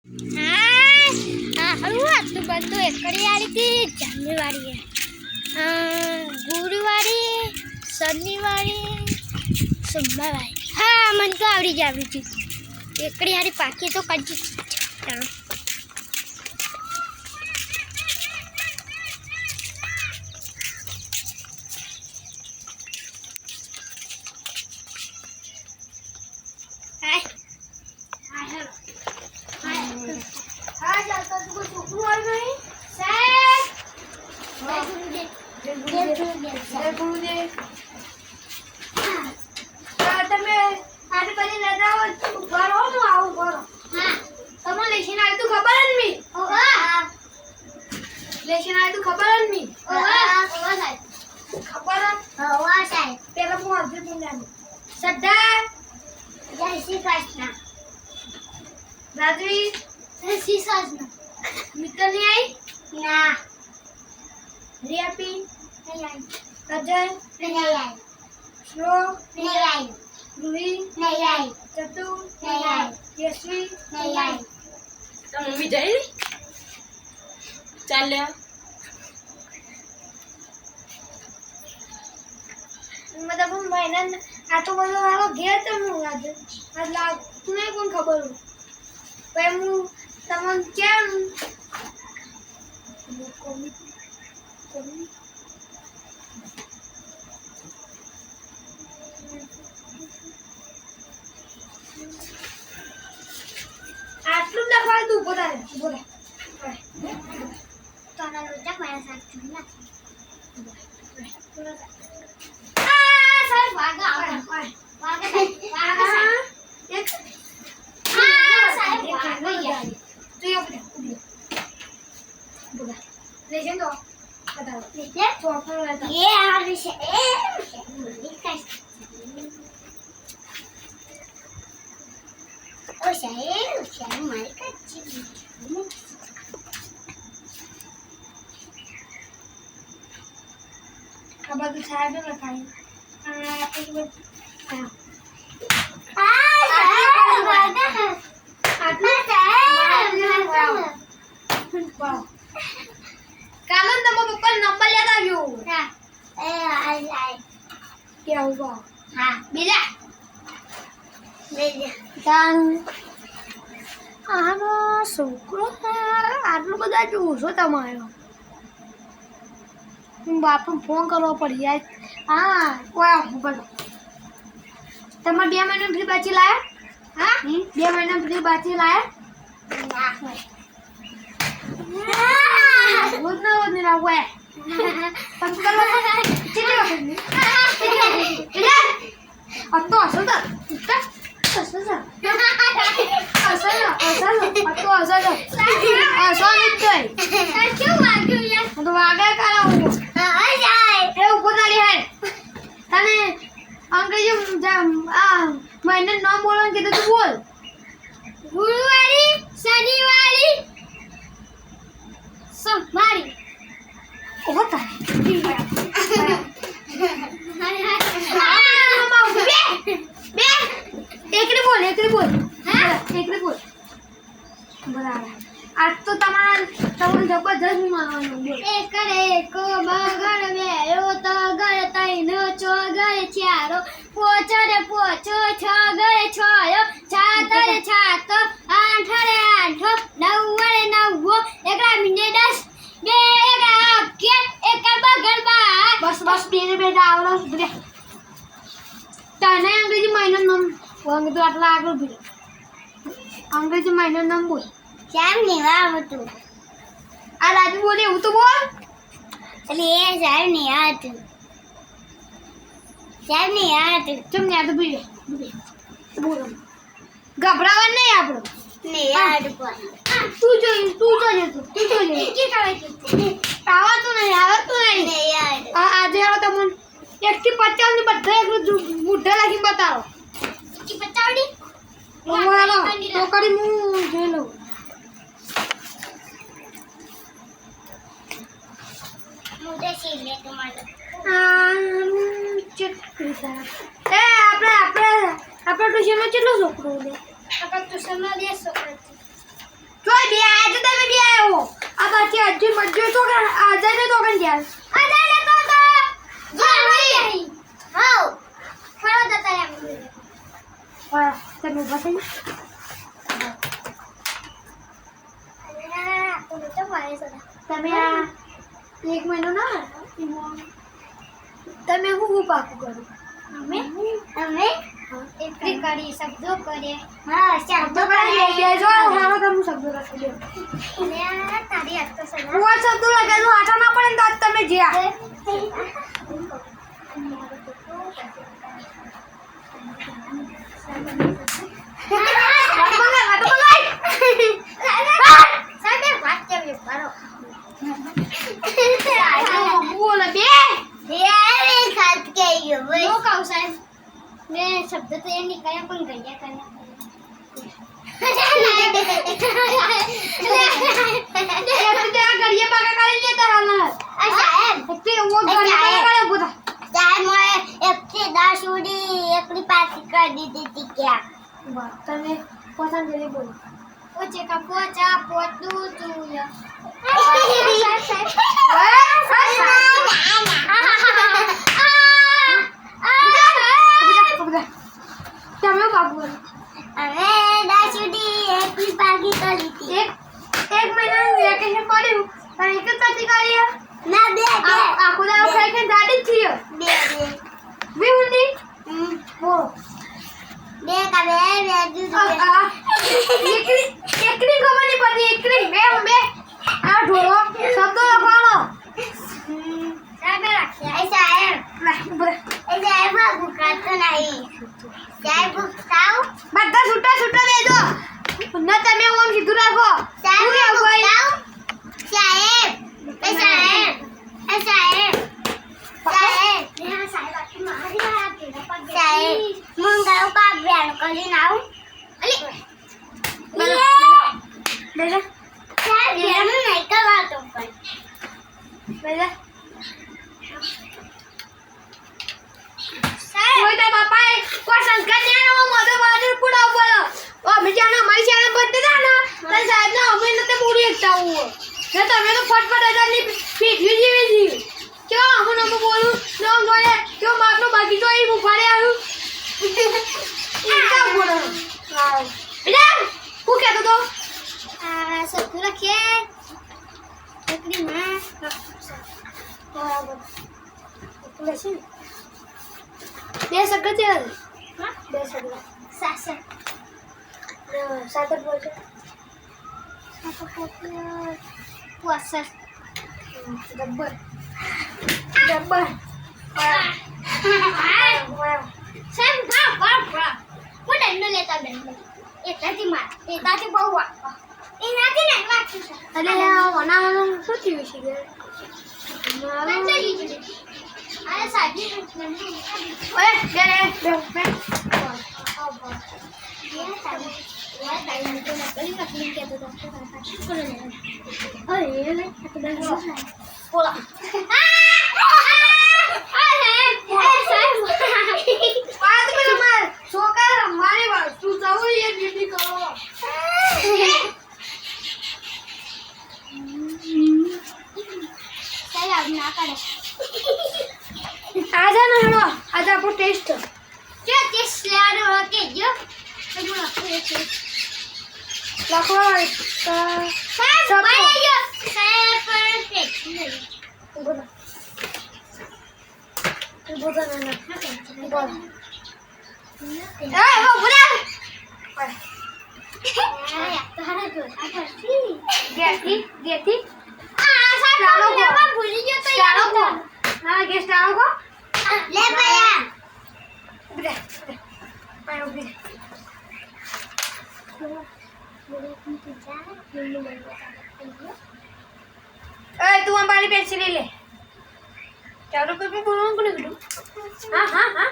तो बंदो एकड़ी वाली थी जानने वाली है गुरुवारी शनिवारी सोमवार हाँ मन तो आवड़ी जावी थी एकड़ी वाली पाकी तो कजी चलो मित्र नहीं आई ना रियापी नहीं आई अजय नहीं आई श्लो नहीं आई रूही नहीं आई चतु नहीं आई यशवी नहीं आई तो मम्मी जाए चल मतलब हम महीना आ तो बोलो वाला गया तो मैं आज मतलब तुम्हें कौन खबर हो पर मु तमन क्या आटलू लखवा तू बोला तो ना रोजा मेरा साथ चलना सर भागा एक साहब भागा यार तो ये बोला लेजेंड हो बताओ लेजेंड तो अपन ये यार से ओ शायद मार का अब तो साहब ने खाई कालन तब पप्पा नंबर लेता व्यू क्या हुआ हाँ बिला આનો છોકરો આટલું બધા જોશો તમારો બાપને ફોન કરવો પડી યાર હા કોઈ બોલો તમારે 2 મહિના ફ્રી બાકી લાયા હા 2 મહિના ફ્રી બાકી લાયા બોલ ના વે પંચ કરો ચીલે અતો અસલ મહિને નામ બોલવાનું કીધું તું બોલ ગુરુવારી શનિવારી સોમવારી ઓહો એકરી બોલ હા એકરી બોલ બરાબર આજ તો તમને જબરજસ્ત મારવાનું બોલ એક બગડ મેળો તો ગળ તૈનો ચોગળ ચારો પોચરે પોચો છગળે છયો છાતરે છાતો આઠરે આઠો નવરે નવો એકડા મિને 10 બે એકડા 11 એક બગડ બા બસ બે આવડો સુધરે તને અંગ્રેજી મહિનો નામ વાંગ તો આટલા આગળ ભીડો અંગ્રેજી મહિનો નામ બોલ કેમ નહીં આવતું આ રાજુ બોલે એવું તો બોલ એટલે એ સાહેબ નહીં આવતું સાહેબ નહીં આવતું ચમ નહીં આવતું ભીડો બોલો ગભરાવા નહીં આપણો નહીં આવતું તું જોજે કે કરે આવતું નહીં આજે આવો તમને 1 થી 50 ની બધા એકલું બુઢા લાગી બતાવો 50 ઓવાલો તો કરી હું જોઈ લઉં મુદે સીલે તમારે ચટકી સા આપણે ટ્યુશનમાં કેટલો છોકરો છે આપણે ટ્યુશનમાં 10 છોકરા છે આજુ મજ્જો તો કે આજાને તો કન જાય આજાને તો ભાઈ હાઉ ખરો તો તને વાહ તમે બસે તમે આ એક મહિનો ના તમે હું પાકું કરો અમે એકરી કરી શબ્દો કરીએ હા શબ્દો કરીએ બેજો હારો તમે શબ્દો લખી દો અને તારી હાથ તો સલા હું શબ્દો લગાડું આટા ના પડે તો તમે જ્યા शब्द तो ये निकाया पण गया करना तेरा गरिया बागा कर लेता है ना साहब ते वो गरिया बागा करे बोला साहब मैं एक दाशुडी एकली पास कर दी थी क्या बात तने पता नहीं बोल ओ चेका पोचा पोतू चूया તમે બાબુ હવે દાશુડી એકલી પાગી કરી હતી એક મહિનાનું વેકેશન પડ્યું પણ એક જ પાછી કરી ના બે આખો દાવ ખાઈ કે દાડી જ થયો બે ઉંડી હો બે કા બે એકલી ગમની પડી એકલી બે આ ઢોળો શબ્દ લખવાનો સાહેબ રાખ્યા સાહેબ બાબુ કાતો નહીં સાહેબ સાવ બધા છૂટા છૂટા બેજો ન તમે ઓમ સીધું રાખો સાહેબ સાહેબ સાહેબ સાહેબ સાહેબ મંગાવ પાપ બેન કરી નાવ અલી બેજા સાહેબ બેન નહીં કરવાતો પણ બેજા કોઈ તો બાપા કોઈ સંસ્કાર ને નો મોઢે બાજુ પૂડા બોલો ઓ બીજાનો મારી શાળા બંધ થા ને તો સાહેબ ને અમે નતે પૂરી એકતા હું ને તમે તો ફટફટ હજારની ફીટલી જેવી છી ક્યો હું નમ બોલું નો બોલે ક્યો માપનો બાકી તો એ મુફારે આવ્યું એકતા બોલો હા બેટા હું કહેતો તો આ સત્તુ રાખીએ એકડી માં બરાબર એટલે છે બે સગા છે હા બે સગા સાસા સાતર બોલ છે સાતર પુઆસા ગબ્બર ગબ્બર સાહેબ બા હું દંડ લેતા દંડ એતાથી માર એતાથી બહુ વાપા એનાથી નહીં વાંચું છે અરે ઓના શું થયું છે કે મારું અરે સાજી ઓય બે आजा ना हेलो आजा आपको टेस्ट क्या टेस्ट ले आ रहे हो के जो तुम लाखो सब भाई जो सब परफेक्ट बोलो बोलो ना बोलो ए वो बोला या तो हरा जो आकर गेटी डालो को भूल गया तो डालो को ना गेस्ट डालो को ले भैया उधर आयो उधर ए तू हमारी पेंसिल ले चारों पे भी बोलूं को लिख दूं हां हां हां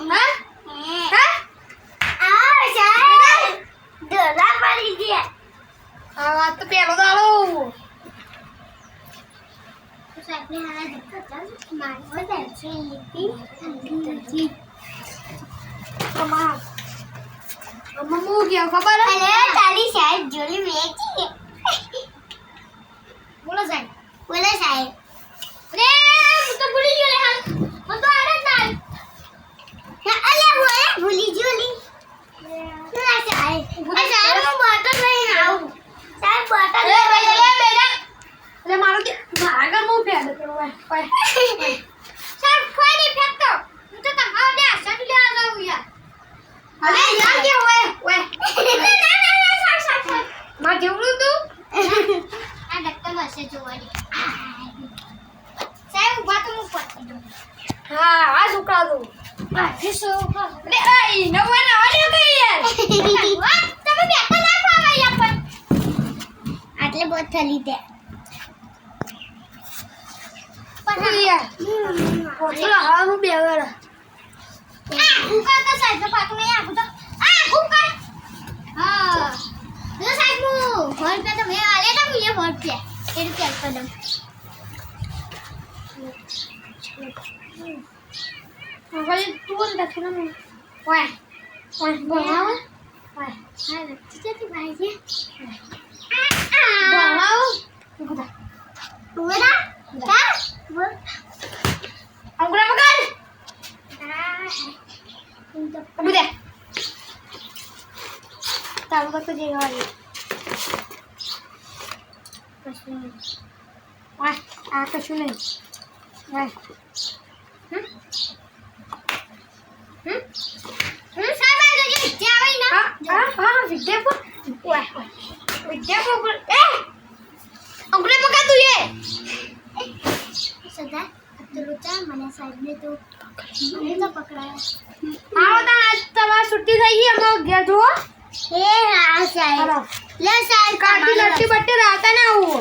हां हां आ शायद डोला पड़ी गया आ बात तो पेलो डालो आपने हारा देखा था मारो दर्शी थी कमाल मम्मू क्या खबर है अरे ताली शायद जोली में की ઓય સાહેબ કોઈ નહીં ફેંકતો હું તો તમારો દે સડ લેવા જાઉં યાર અરે યાર કે ઓય ના સાહેબ માં જેવડું તું આ ડક્ટર હશે જોવાની સાહેબ ઉભા તો હું પહોંચી દઉં હા આ છોકરા તો આ ફીસો અરે આઈ નવાના વાળ્યો કે યાર વાહ તમે બેઠા ના ખાવા યાર પણ આટલે બહુ થલી દે પણ યાર ઓછલા હા હું બેવડા આ ભૂકા તો સાહેબ તો પાક નહીં આ તો આ ભૂકા હા તો સાહેબ હું ફોન પે તો મે આલે તો મુએ ફોન પે એ રીતે આપડમ હવે તું દખના મે ઓય ઓય બોલાવ ઓય હા ચીચી ભાઈ છે બોલાવ ગુડા ગુડા કા બોલ અંગુરા પકડ ગુડા તાવ તો જેવાય કશું વાહ આ કશું નહીં વાહ સાહેબ આ જો વિદ્યા આવે ને હા વિદ્યા વાહ વિદ્યા પર એ અંગુરે પકડ તું એ સદા અતલો ચા મને સાહેબ ને તો મને તો પકડાયા આવો તો આજ તમાર છૂટી થઈ ગઈ અમે ગયા જો એ હા સાહેબ લે સાહેબ કાટી લટ્ટી બટ્ટી રાતા ના આવો